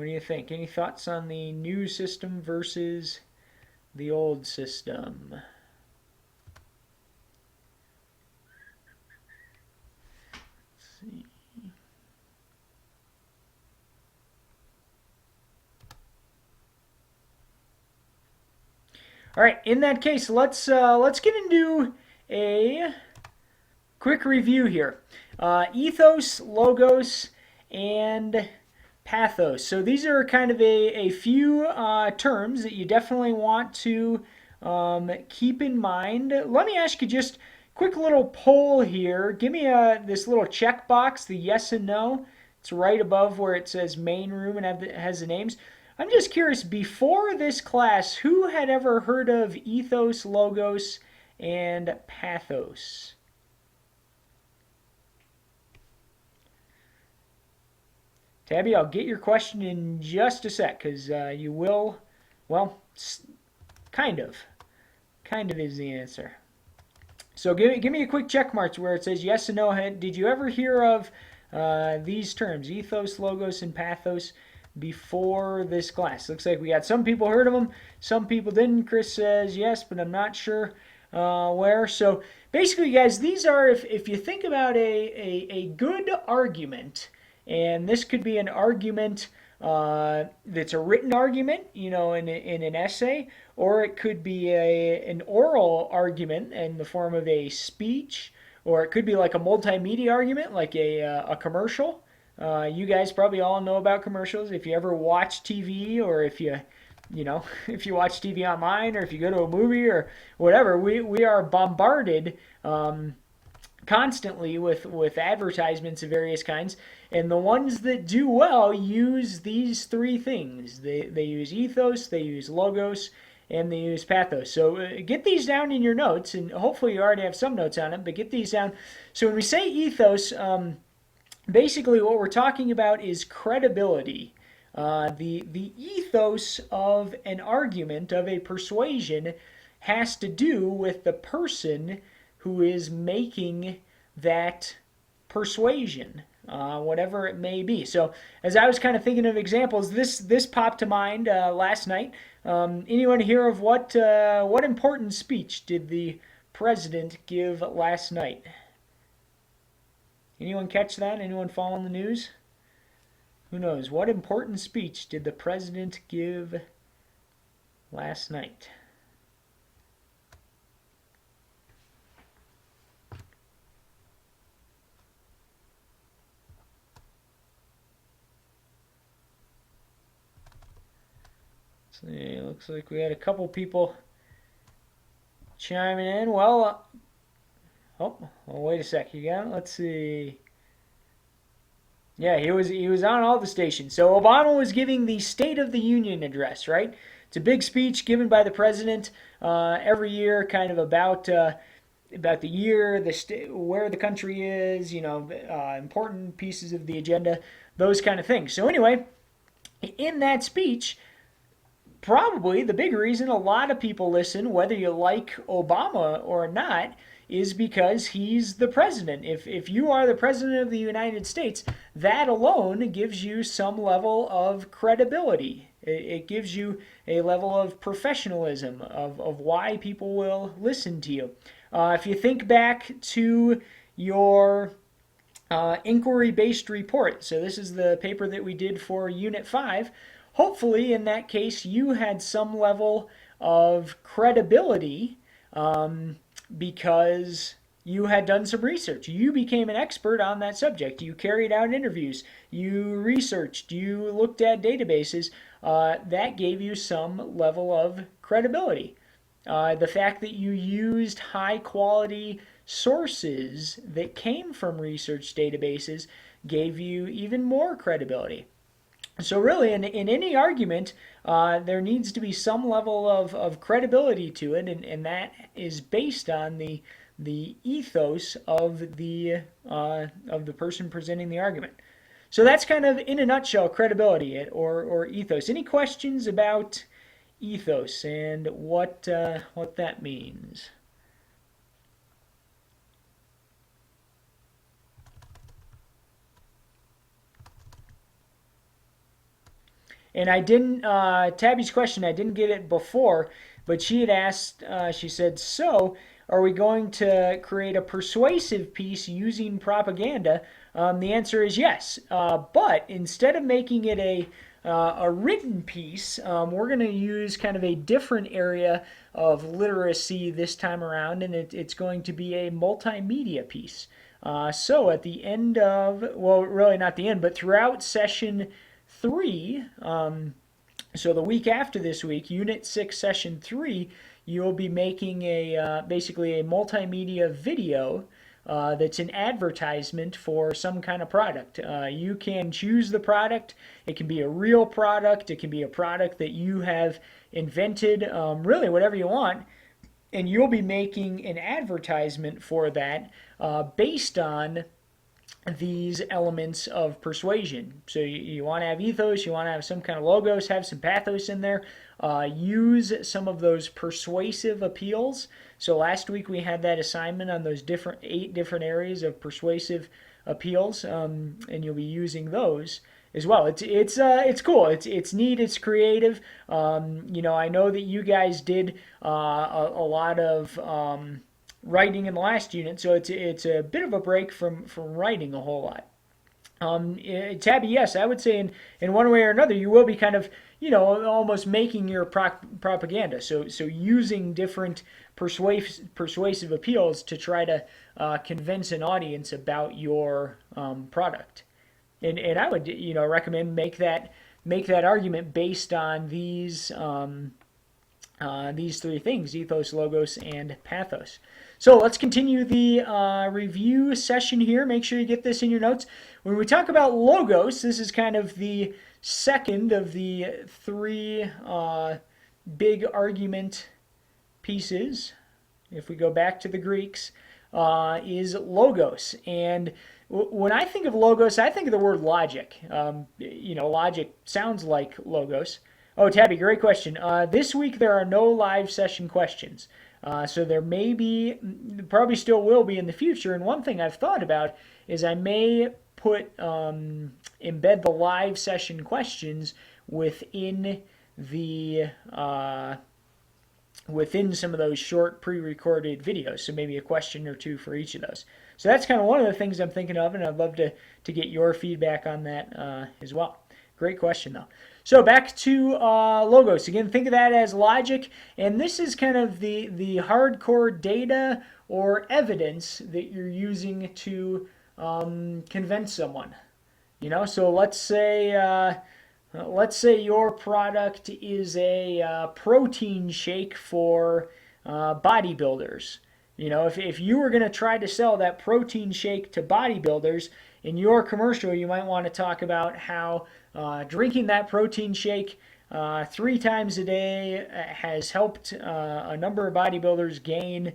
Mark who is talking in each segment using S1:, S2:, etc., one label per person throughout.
S1: What do you think? Any thoughts on the new system versus the old system? Let's see. All right, in that case, let's get into a quick review here. Ethos, Logos, and Pathos. So these are kind of a few terms that you definitely want to keep in mind. Let me ask you just a quick little poll here. Give me this little checkbox, the yes and no. It's right above where it says main room and has the names. I'm just curious, before this class, who had ever heard of Ethos, Logos, and Pathos? Tabby, I'll get your question in just a sec, because you will, well, kind of. Kind of is the answer. So give me a quick check mark where it says yes and no. Did you ever hear of these terms, Ethos, Logos, and Pathos, before this class? Looks like we got some people heard of them, some people didn't. Chris says yes, but I'm not sure where. So basically, guys, these are, if you think about a good argument, and this could be an argument that's a written argument, in an essay, or it could be an oral argument in the form of a speech, or it could be like a multimedia argument, like a commercial. You guys probably all know about commercials. If you ever watch TV, or if you if you watch TV online, or if you go to a movie or whatever, we are bombarded constantly with advertisements of various kinds, and the ones that do well use these three things. They use Ethos, they use Logos, and they use Pathos. So get these down in your notes, and hopefully you already have some notes on it, but get these down. So when we say Ethos, basically what we're talking about is credibility. The ethos of an argument, of a persuasion, has to do with the person who is making that persuasion, whatever it may be. So as I was kind of thinking of examples, this popped to mind last night. Anyone hear of what important speech did the president give last night? Anyone catch that? Anyone following the news? Who knows? What important speech did the president give last night? See, looks like we had a couple people chiming in. Well, wait a sec. You got it? Let's see. Yeah, he was on all the stations. So Obama was giving the State of the Union address, right? It's a big speech given by the president every year, kind of about the year, where the country is, important pieces of the agenda, those kind of things. So anyway, in that speech, probably the big reason a lot of people listen, whether you like Obama or not, is because he's the president. If you are the president of the United States, that alone gives you some level of credibility. It gives you a level of professionalism, of why people will listen to you. If you think back to your inquiry-based report, so this is the paper that we did for Unit 5, hopefully in that case you had some level of credibility because you had done some research. You became an expert on that subject. You carried out interviews. You researched. You looked at databases. That gave you some level of credibility. The fact that you used high quality sources that came from research databases gave you even more credibility. So really, in any argument, there needs to be some level of credibility to it, and that is based on the ethos of the person presenting the argument. So that's kind of, in a nutshell, credibility or ethos. Any questions about ethos and what that means? And I didn't, Tabby's question, I didn't get it before, but she had asked, she said, so are we going to create a persuasive piece using propaganda? The answer is yes. But instead of making it a written piece, we're going to use kind of a different area of literacy this time around, and it's going to be a multimedia piece. So at the end of, well, really not the end, but throughout session 3, so the week after this week, Unit 6, Session 3, you'll be making basically a multimedia video that's an advertisement for some kind of product. You can choose the product. It can be a real product. It can be a product that you have invented, really whatever you want. And you'll be making an advertisement for that based on these elements of persuasion. So you want to have ethos, you want to have some kind of logos, have some pathos in there. Use some of those persuasive appeals. So last week we had that assignment on those 8 different areas of persuasive appeals, and you'll be using those as well. It's cool. It's neat. It's creative. I know that you guys did a lot of writing in the last unit, so it's a bit of a break from writing a whole lot. Tabby, yes, I would say in one way or another, you will be kind of, almost making your propaganda. So using different persuasive appeals to try to convince an audience about your product. And I would, recommend make that argument based on these 3 things: ethos, logos, and pathos. So let's continue the review session here. Make sure you get this in your notes. When we talk about logos, this is kind of the second of the 3 big argument pieces. If we go back to the Greeks, is logos. And when I think of logos, I think of the word logic. Logic sounds like logos. Oh, Tabby, great question. This week there are no live session questions. So there may be, probably still will be in the future. And one thing I've thought about is I may embed the live session questions within within some of those short pre-recorded videos. So maybe a question or 2 for each of those. So that's kind of one of the things I'm thinking of, and I'd love to get your feedback on that as well. Great question, though. So back to logos. Again, think of that as logic, and this is kind of the hardcore data or evidence that you're using to convince someone. So let's say your product is a protein shake for bodybuilders. If you were going to try to sell that protein shake to bodybuilders, in your commercial, you might want to talk about how drinking that protein shake 3 times a day has helped a number of bodybuilders gain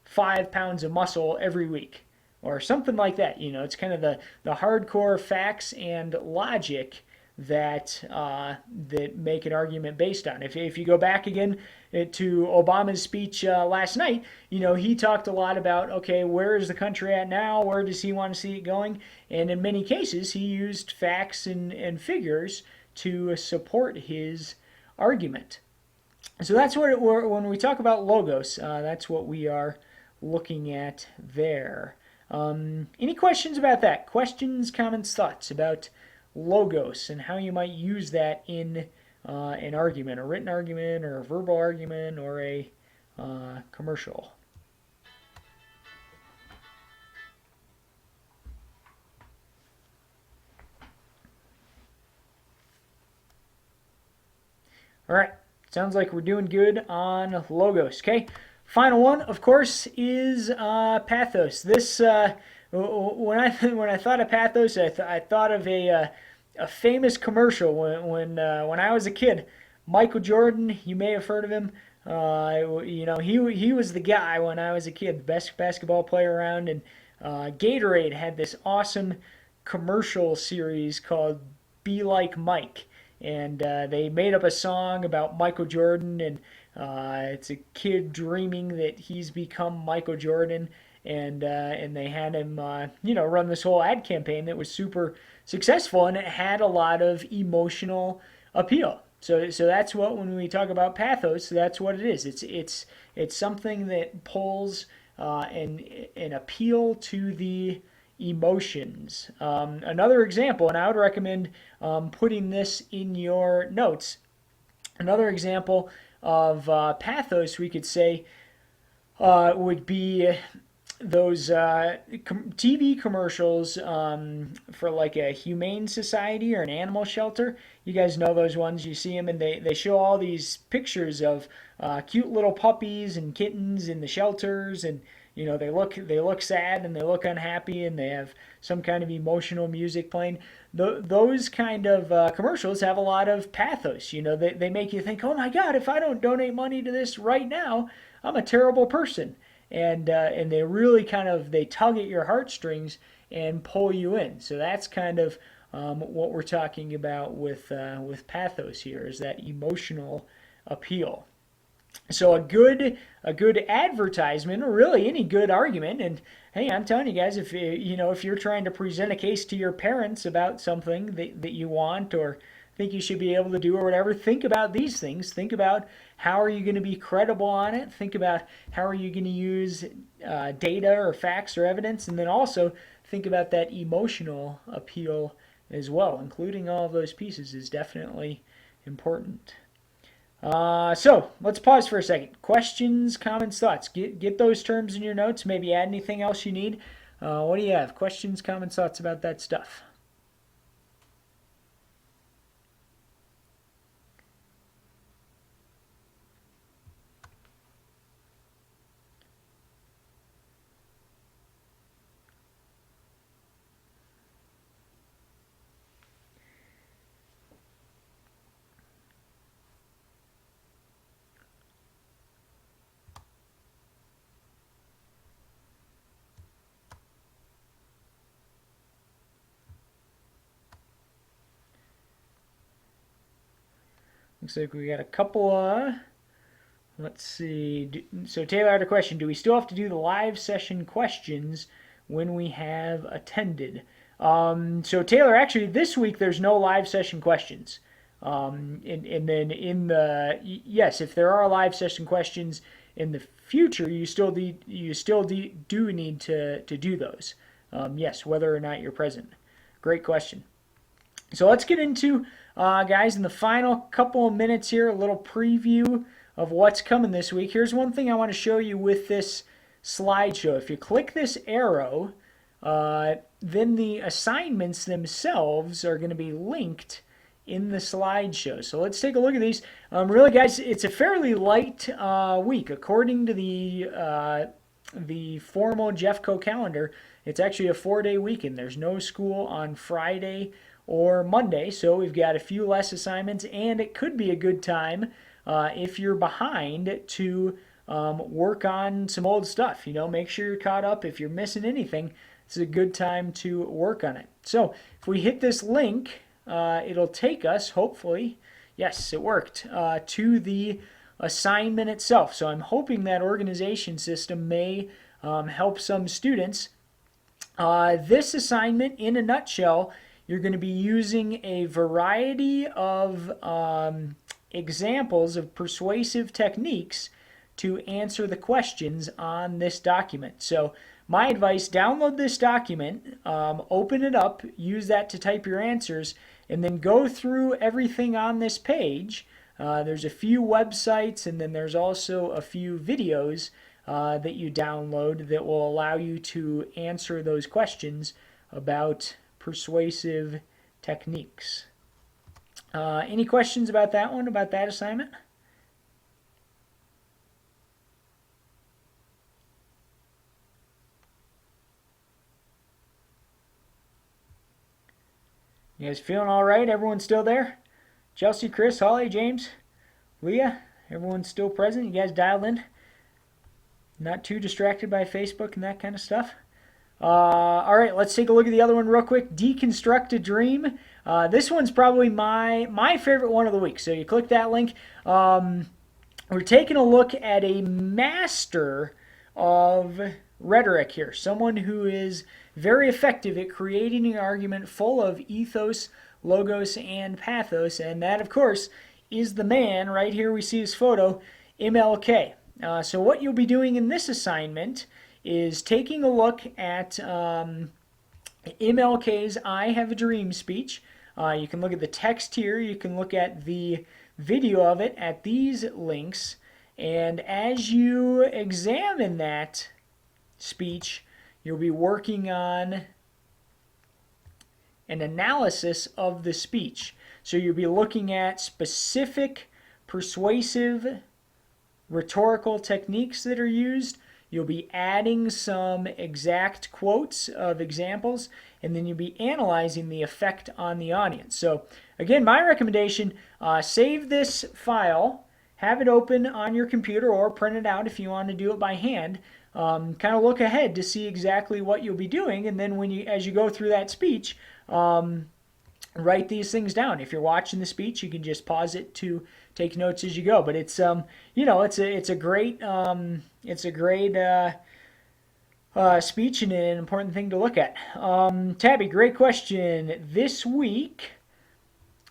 S1: 5 pounds of muscle every week, or something like that. It's kind of the hardcore facts and logic that make an argument based on. If you go back again to Obama's speech last night, he talked a lot about, okay, where is the country at now? Where does he want to see it going? And in many cases, he used facts and figures to support his argument. So that's what when we talk about logos, that's what we are looking at there. Any questions about that? Questions, comments, thoughts about logos and how you might use that in an argument, a written argument or a verbal argument or a commercial? All right, sounds like we're doing good on logos. Okay, final one, of course, is pathos. This when I thought of pathos, I thought of a famous commercial when I was a kid. Michael Jordan, you may have heard of him. He was the guy when I was a kid, the best basketball player around. And Gatorade had this awesome commercial series called "Be Like Mike," and they made up a song about Michael Jordan, and it's a kid dreaming that he's become Michael Jordan. And they had him, run this whole ad campaign that was super successful, and it had a lot of emotional appeal. So that's what, when we talk about pathos, that's what it is. It's something that pulls an appeal to the emotions. Another example, and I would recommend putting this in your notes. Another example of pathos, we could say, would be those TV commercials for like a humane society or an animal shelter. You guys know those ones. You see them, and they show all these pictures of cute little puppies and kittens in the shelters, and they look sad and they look unhappy, and they have some kind of emotional music playing. Those kind of commercials have a lot of pathos. They make you think, oh my God, if I don't donate money to this right now, I'm a terrible person. And they really they tug at your heartstrings and pull you in. So that's kind of what we're talking about with pathos here, is that emotional appeal. So a good advertisement, or really any good argument, and hey, I'm telling you guys, if you're trying to present a case to your parents about something that you want or think you should be able to do or whatever, think about these things. Think about how are you going to be credible on it. Think about how are you going to use data or facts or evidence, and then also think about that emotional appeal as well. Including all of those pieces is definitely important. So let's pause for a second. Questions, comments, thoughts. Get those terms in your notes. Maybe add anything else you need. What do you have? Questions, comments, thoughts about that stuff? Looks like we got a couple. Let's see. So Taylor had a question. Do we still have to do the live session questions when we have attended? So Taylor, actually, this week there's no live session questions. And then yes, if there are live session questions in the future, you still do need to do those. Yes, whether or not you're present. Great question. So let's get into, guys, in the final couple of minutes here, a little preview of what's coming this week. Here's one thing I want to show you with this slideshow. If you click this arrow, then the assignments themselves are going to be linked in the slideshow. So let's take a look at these. Really, guys, it's a fairly light week. According to the formal Jeffco calendar, it's actually a 4-day weekend. There's no school on Friday or Monday, so we've got a few less assignments, and it could be a good time if you're behind to work on some old stuff. Make sure you're caught up. If you're missing anything, it's a good time to work on it. So if we hit this link, it'll take us, hopefully, yes, it worked, to the assignment itself. So I'm hoping that organization system may help some students. This assignment, in a nutshell, you're going to be using a variety of examples of persuasive techniques to answer the questions on this document. So my advice, download this document, open it up, use that to type your answers, and then go through everything on this page. There's a few websites, and then there's also a few videos that you download that will allow you to answer those questions about persuasive techniques. Any questions about that one, about that assignment? You guys feeling all right? Everyone's still there? Chelsea, Chris, Holly, James, Leah, everyone's still present? You guys dialed in? Not too distracted by Facebook and that kind of stuff? All right, let's take a look at the other one real quick. Deconstruct a Dream. This one's probably my favorite one of the week. So you click that link. We're taking a look at a master of rhetoric here. Someone who is very effective at creating an argument full of ethos, Logos and Pathos, and that, of course, is the man. Right here we see his photo, MLK. So what you'll be doing in this assignment is taking a look at MLK's I Have a Dream speech. You can look at the text here. You can look at the video of it at these links. And as you examine that speech, you'll be working on an analysis of the speech. So you'll be looking at specific persuasive rhetorical techniques that are used. You'll be adding some exact quotes of examples, and then you'll be analyzing the effect on the audience. So again, my recommendation, save this file, have it open on your computer or print it out if you want to do it by hand. Kind of look ahead to see exactly what you'll be doing, and then as you go through that speech, write these things down. If you're watching the speech, you can just pause it to take notes as you go. But it's it's a great speech and an important thing to look at. Tabby, great question. This week,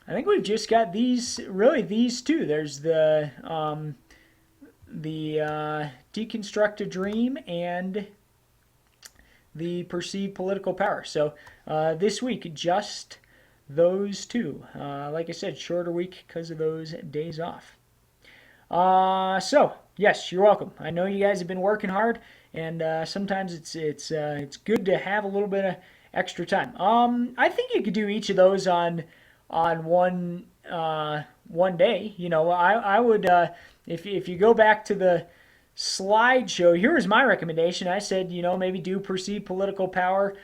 S1: I think we've just got these two. There's the deconstruct a dream and the perceived political power. So this week, just those two. Like I said, shorter week because of those days off. So yes, you're welcome. I know you guys have been working hard, and sometimes it's good to have a little bit of extra time. I think you could do each of those on one day. You know, I would if you go back to the slideshow, here was my recommendation. I said, maybe do perceived political power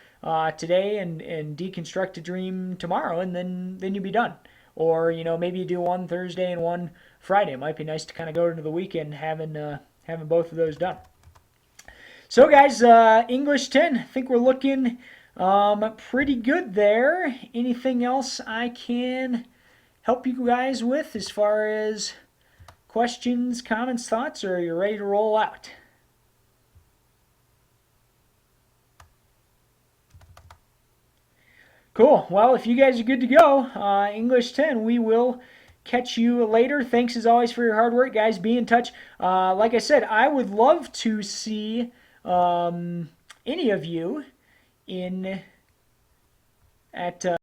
S1: today and deconstruct a dream tomorrow, and then you'd be done. Or maybe you do one Thursday and one Friday. It might be nice to kind of go into the weekend having both of those done. So guys, English 10, I think we're looking pretty good there. Anything else I can help you guys with as far as questions, comments, thoughts, or are you ready to roll out? Cool. Well, if you guys are good to go, English 10, we will catch you later. Thanks as always for your hard work, guys. Be in touch. Like I said, I would love to see any of you at